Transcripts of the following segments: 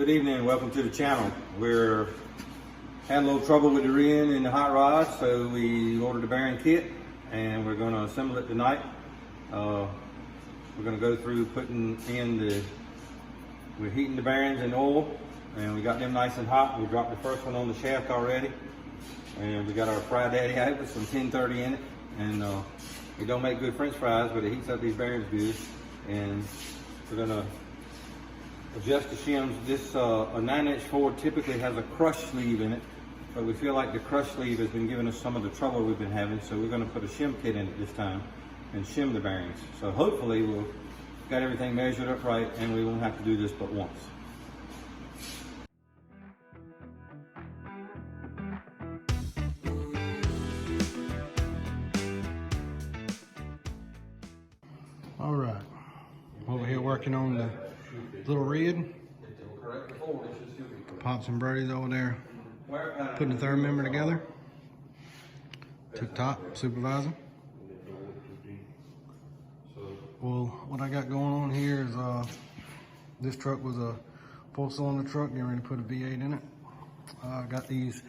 Good evening and welcome to the channel. We're had a little trouble with the rear end and the hot rod, so we ordered the bearing kit and we're going to assemble it tonight. We're going to go through putting in we're heating the bearings in oil, and we got them nice and hot. We dropped the first one on the shaft already, and we got our Fry Daddy out with some 1030 in it, and it don't make good French fries, but it heats up these bearings good. And we're going to adjust the shims. This a 9-inch Ford typically has a crush sleeve in it, but we feel like the crush sleeve has been giving us some of the trouble we've been having, so we're going to put a shim kit in it this time and shim the bearings. So hopefully we'll got everything measured up right and we won't have to do this but once. All right, over here working on the little red. Pops and Brody's over there putting the third member together. Tip top supervisor. Well, what I got going on here is this truck was a 4-cylinder truck, getting ready to put a V8 in it. I got these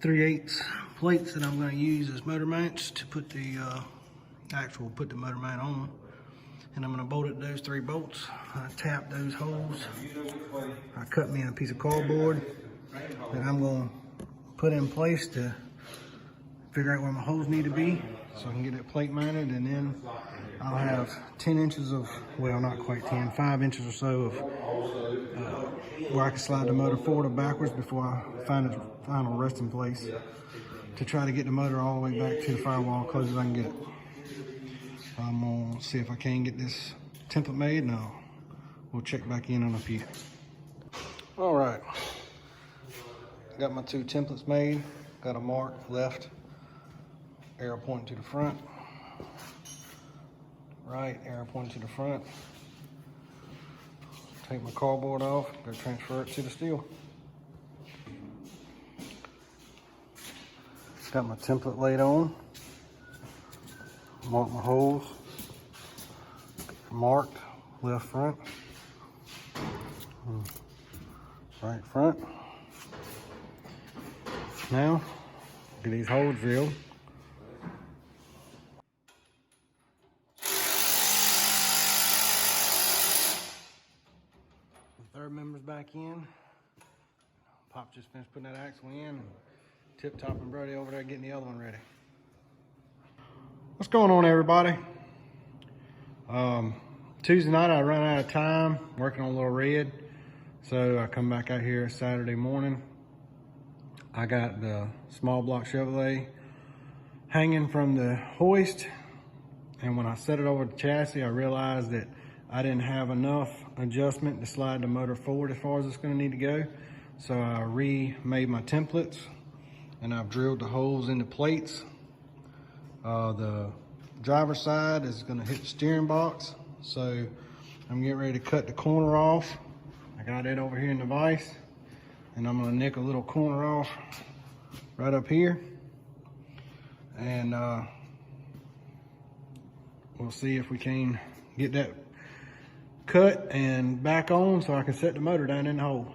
3/8 plates that I'm going to use as motor mounts to put the put the motor mount on. And I'm going to bolt it to those 3 bolts. I tap those holes. I cut me a piece of cardboard that I'm going to put in place to figure out where my holes need to be so I can get it plate mounted, and then I'll have 10 inches of, well, not quite 10, 5 inches or so of where I can slide the motor forward or backwards before I find a final resting place to try to get the motor all the way back to the firewall close as I can get it. I'm gonna see if I can get this template made, and we'll check back in on a few. All right, got my 2 templates made. Got a mark left, arrow pointing to the front. Right, arrow pointing to the front. Take my cardboard off, go transfer it to the steel. Got my template laid on. Mark my holes. Marked, left front, right front. Now, get these holes drilled. Third member's back in. Pop just finished putting that axle in, and Tip Top and Brody over there getting the other one ready. What's going on, everybody? Tuesday night I ran out of time working on Little Red, so I come back out here Saturday morning. I got the small block Chevrolet hanging from the hoist, and when I set it over the chassis, I realized that I didn't have enough adjustment to slide the motor forward as far as it's going to need to go. So I remade my templates, and I've drilled the holes into plates. The driver's side is going to hit the steering box, so I'm getting ready to cut the corner off. I got it over here in the vise, and I'm going to nick a little corner off right up here, and we'll see if we can get that cut and back on so I can set the motor down in the hole.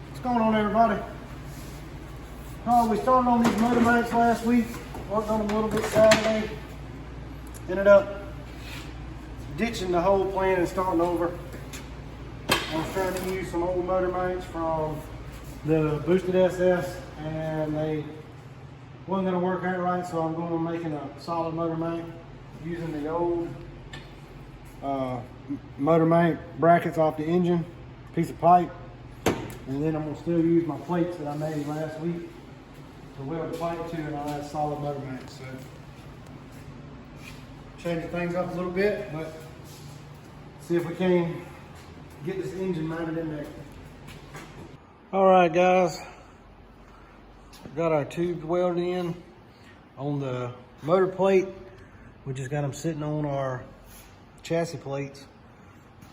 What's going on, everybody? We started on these motor mounts last week, worked on them a little bit Saturday, ended up ditching the whole plan and starting over. I was trying to use some old motor mounts from the Boosted SS, and they wasn't going to work out right, so I'm going to making a solid motor mount using the old motor mount brackets off the engine, piece of pipe, and then I'm going to still use my plates that I made last week to weld the pipe to, and I'll have solid motor mount. So changing things up a little bit, but see if we can get this engine mounted in there. All right, guys, got our tubes welded in on the motor plate. We just got them sitting on our chassis plates,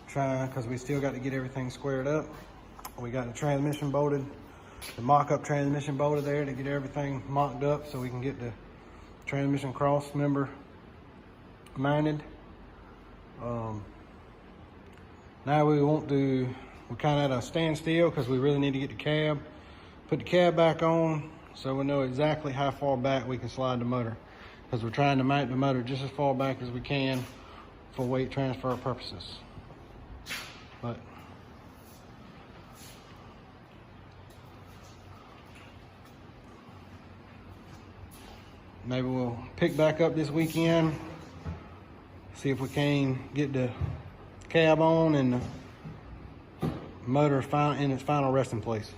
trying, because we still got to get everything squared up. We got the transmission bolted the mock-up transmission bolter there to get everything mocked up so we can get the transmission cross member mounted. Now we're kind of at a standstill because we really need to get the cab, put the cab back on so we know exactly how far back we can slide the motor, because we're trying to mount the motor just as far back as we can for weight transfer purposes. But maybe we'll pick back up this weekend, see if we can get the cab on and the motor in its final resting place.